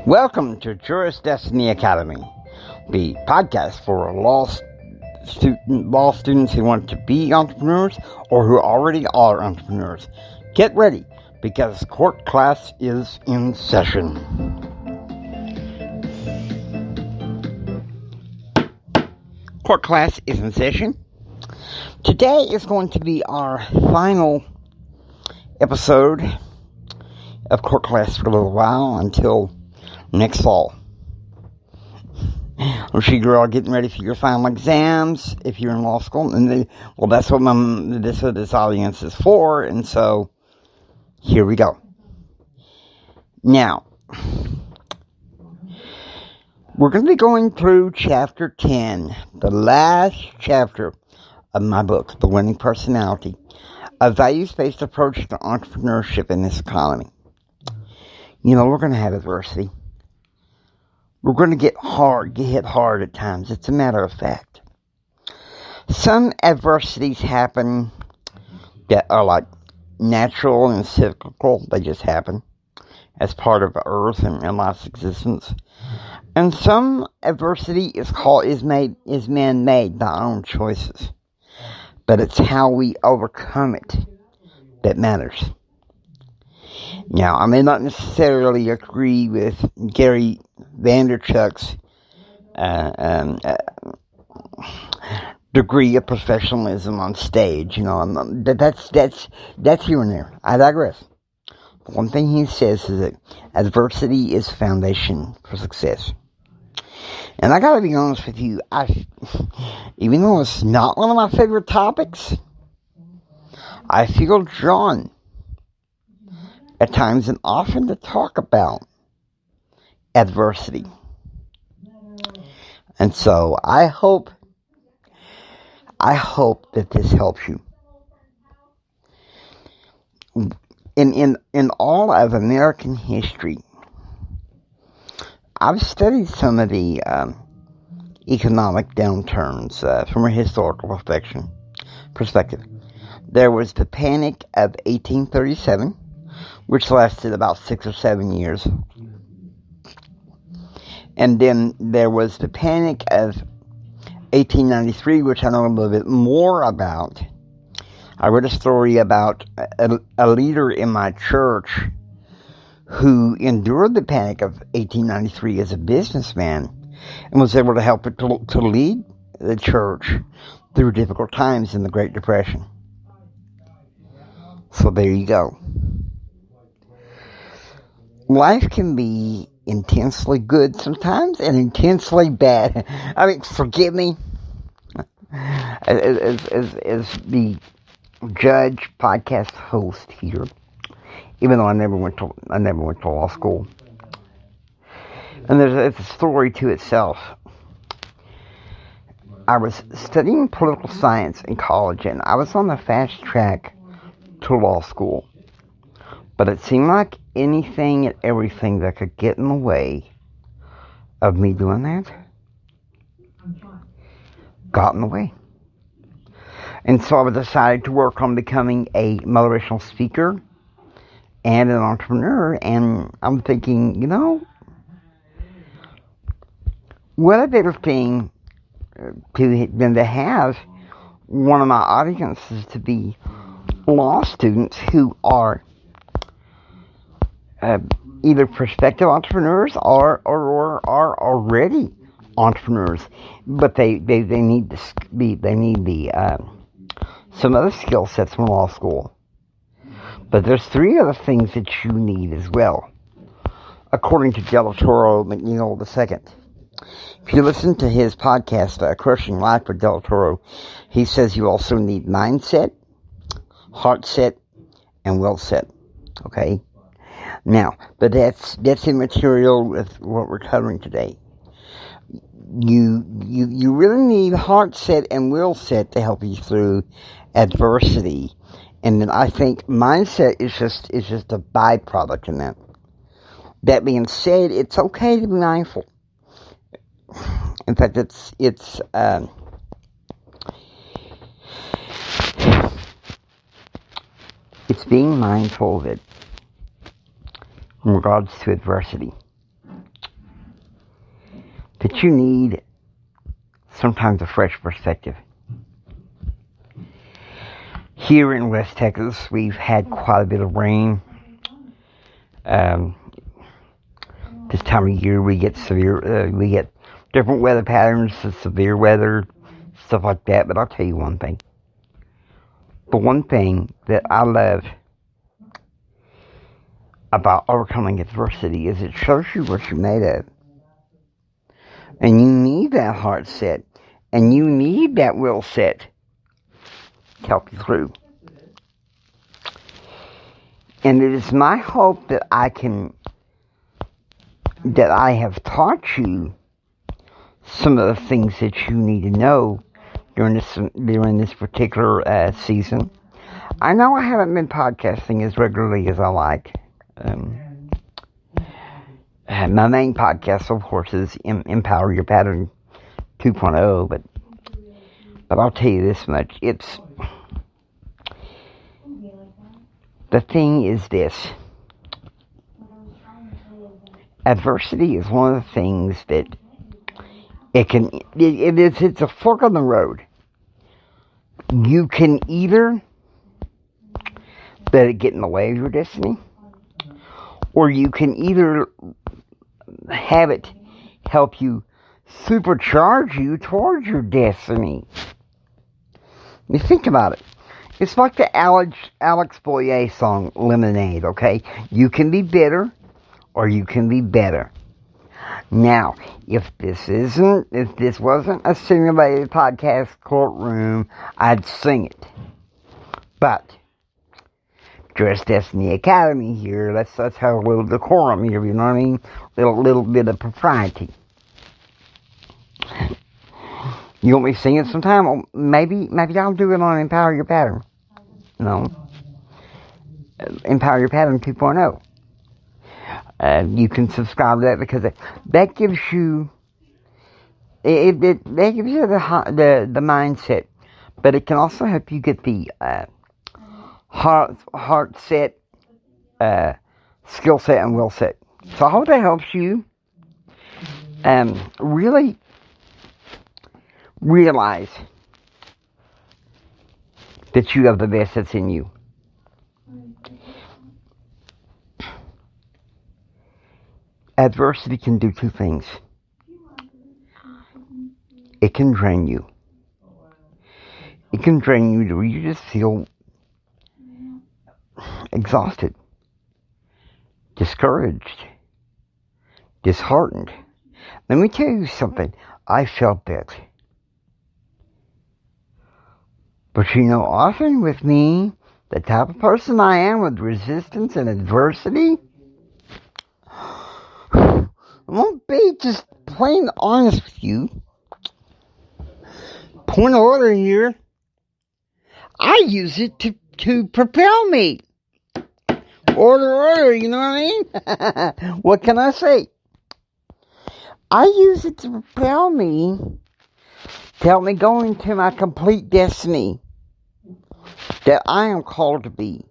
Welcome to Juris Destiny Academy, the podcast for law students who want to be entrepreneurs or who already are entrepreneurs. Get ready, because court class is in session. Court class is in session. Today is going to be our final episode of court class for a little while until next fall. I'm sure you're all getting ready for your final exams if you're in law school, and that's what this audience is for. And so, here we go. Now, we're going to be going through chapter 10, the last chapter of my book, The Winning Personality: A Values-Based Approach to Entrepreneurship in This Economy. You know, we're going to have adversity. We're going to get hit hard at times. It's a matter of fact. Some adversities happen that are like natural and cyclical. They just happen as part of Earth and life's existence. And some adversity is man-made by our own choices. But it's how we overcome it that matters. Now, I may not necessarily agree with Gary Vaynerchuk's degree of professionalism on stage. You know, that's here and there. I digress. One thing he says is that adversity is foundation for success. And I gotta be honest with you, even though it's not one of my favorite topics, I feel drawn at times and often to talk about adversity. And so I hope that this helps you. In all of American history, I've studied some of the economic downturns from a historical perspective. There was the Panic of 1837, which lasted about 6 or 7 years. And then there was the Panic of 1893, which I know a little bit more about. I read a story about a leader in my church who endured the Panic of 1893 as a businessman and was able to help it to lead the church through difficult times in the Great Depression. So there you go. Life can be intensely good sometimes and intensely bad. I mean, forgive me. As the judge podcast host here, even though I never went to law school. And it's a story to itself. I was studying political science in college, and I was on the fast track to law school. But it seemed like anything and everything that could get in the way of me doing that got in the way. And so I decided to work on becoming a motivational speaker and an entrepreneur. And I'm thinking, what a better thing than to have one of my audiences to be law students who are either prospective entrepreneurs or are already entrepreneurs, but they need some other skill sets from law school. But there's 3 other things that you need as well, according to Delatoro McNeil II. If you listen to his podcast, Crushing Life with Delatoro, he says you also need mindset, heart set, and will set. Okay? Now, but that's immaterial with what we're covering today. You really need heart set and will set to help you through adversity. And then I think mindset is just a byproduct in that. That being said, it's okay to be mindful. In fact, it's being mindful of it in regards to adversity. that you need sometimes a fresh perspective. Here in West Texas, we've had quite a bit of rain. This time of year, we get different weather patterns, severe weather, stuff like that. But I'll tell you one thing. The one thing that I love about overcoming adversity is it shows you what you're made of. And you need that heart set. And you need that will set to help you through. And it is my hope that I have taught you some of the things that you need to know during this particular season. I know I haven't been podcasting as regularly as I like. My main podcast, of course, is Empower Your Pattern 2.0, but I'll tell you this much. The thing is this. Adversity is one of the things that it's a fork on the road. You can either let it get in the way of your destiny, or you can either have it help you supercharge you towards your destiny. You think about it. It's like the Alex Boyer song, Lemonade, okay? You can be bitter, or you can be better. Now, if this wasn't a simulated podcast courtroom, I'd sing it. But Dress Destiny Academy here, let's have a little decorum here, you know what I mean? Little bit of propriety. You want me to sing it sometime? Well, maybe I'll do it on Empower Your Pattern. No. Empower Your Pattern 2.0. You can subscribe to that because that gives you that gives you the mindset, but it can also help you get the heart set, skill set, and will set. So I hope that helps you really realize that you have the best that's in you. Adversity can do two things. It can drain you. It can drain you to where you just feel exhausted, discouraged, disheartened. Let me tell you something. I felt that. But you know, often with me, the type of person I am with resistance and adversity, I won't be just plain honest with you. Point of order here. I use it to propel me. Order, you know what I mean? What can I say? I use it to propel me, to help me go into my complete destiny that I am called to be,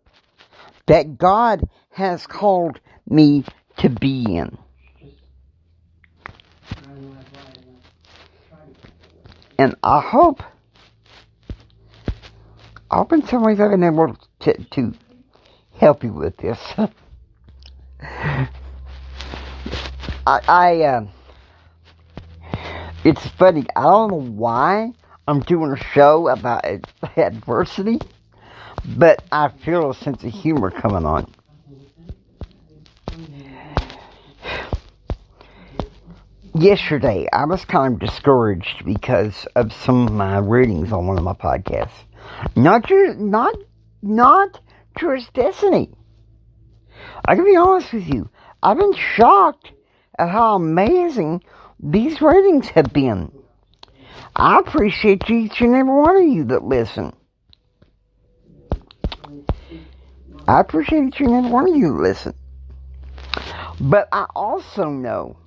that God has called me to be in. And I hope in some ways I've been able to help you with this. It's funny, I don't know why I'm doing a show about adversity, but I feel a sense of humor coming on. Yesterday, I was kind of discouraged because of some of my readings on one of my podcasts. Not Dress Destiny. I can be honest with you. I've been shocked at how amazing these ratings have been. I appreciate each and every one of you that listen. I appreciate each and every one of you that listen. But I also know,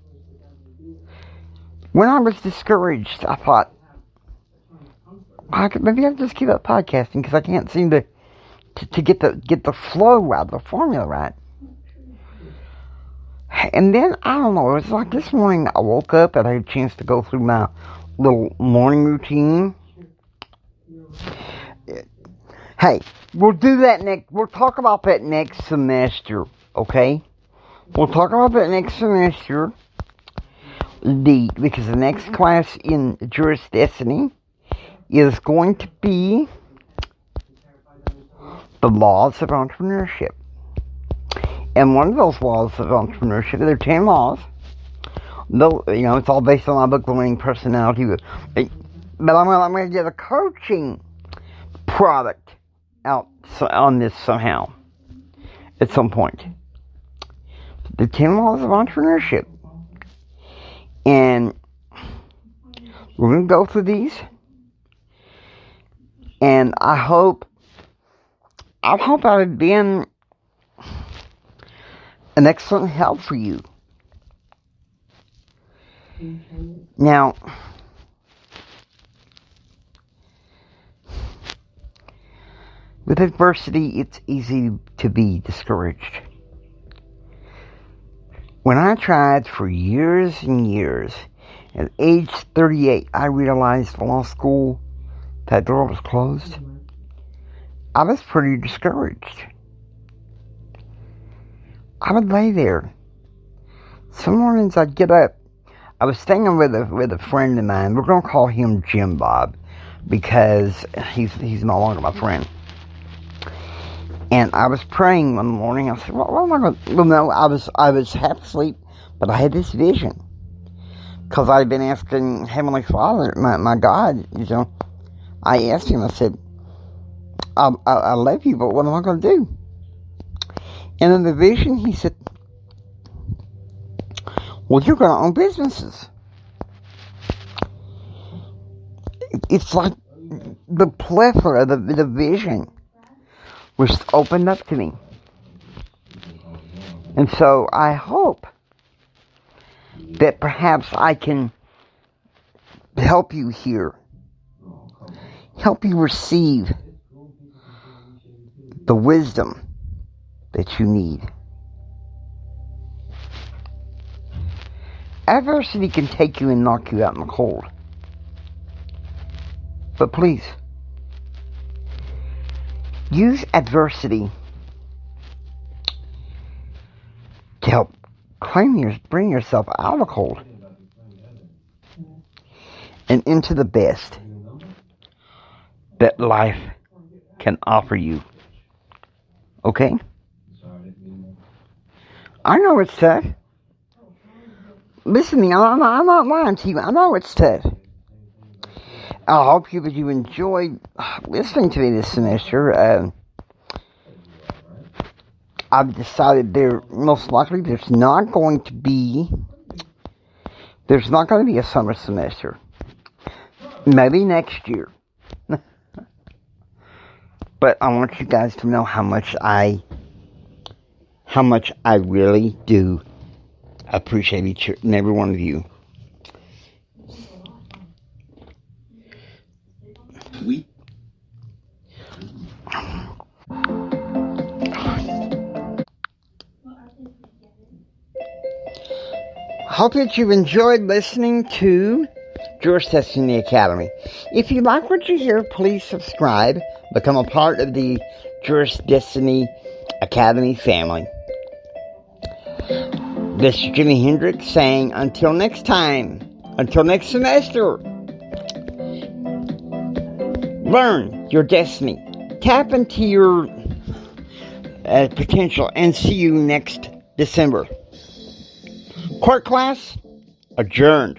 when I was discouraged, I thought, maybe I'll just keep up podcasting because I can't seem to get the flow right, the formula right. And then, I don't know, it was like this morning I woke up and I had a chance to go through my little morning routine. Hey, we'll do that we'll talk about that next semester, okay? We'll talk about that next semester, because the next class in Juris Destiny is going to be the laws of entrepreneurship. And one of those laws of entrepreneurship, there are 10 laws. No, it's all based on my book, The Winning Personality. But I'm going to get a coaching product out on this somehow, at some point. The 10 laws of entrepreneurship. And we're going to go through these. And I hope I've been an excellent help for you. Now, with adversity, it's easy to be discouraged. When I tried for years and years, at age 38, I realized law school, that door was closed. I was pretty discouraged. I would lay there. Some mornings I'd get up. I was staying with a friend of mine. We're going to call him Jim Bob, because he's no longer my friend. And I was praying one morning. I said, what am I going to... Well, no, I was half asleep, but I had this vision. Because I'd been asking Heavenly Father, my God, I asked him, I said, I love you, but what am I going to do? And in the vision, he said, well, you're going to own businesses. It's like the plethora, the vision was opened up to me. And so I hope that perhaps I can help you here. Help you receive the wisdom that you need. Adversity can take you and knock you out in the cold. But please, use adversity to help bring yourself out of the cold and into the best that life can offer you. Okay? I know it's tough. Listen to me, I'm not lying to you. I know it's tough. I hope that you enjoyed listening to me this semester. I've decided most likely there's not going to be a summer semester. Maybe next year. But I want you guys to know how much I really do appreciate each and every one of you. Hope that you've enjoyed listening to Juris Destiny Academy. If you like what you hear, please subscribe. Become a part of the Juris Destiny Academy family. This is Jimi Hendrix saying, until next time, until next semester, learn your destiny. Tap into your potential, and see you next December. Court class adjourned.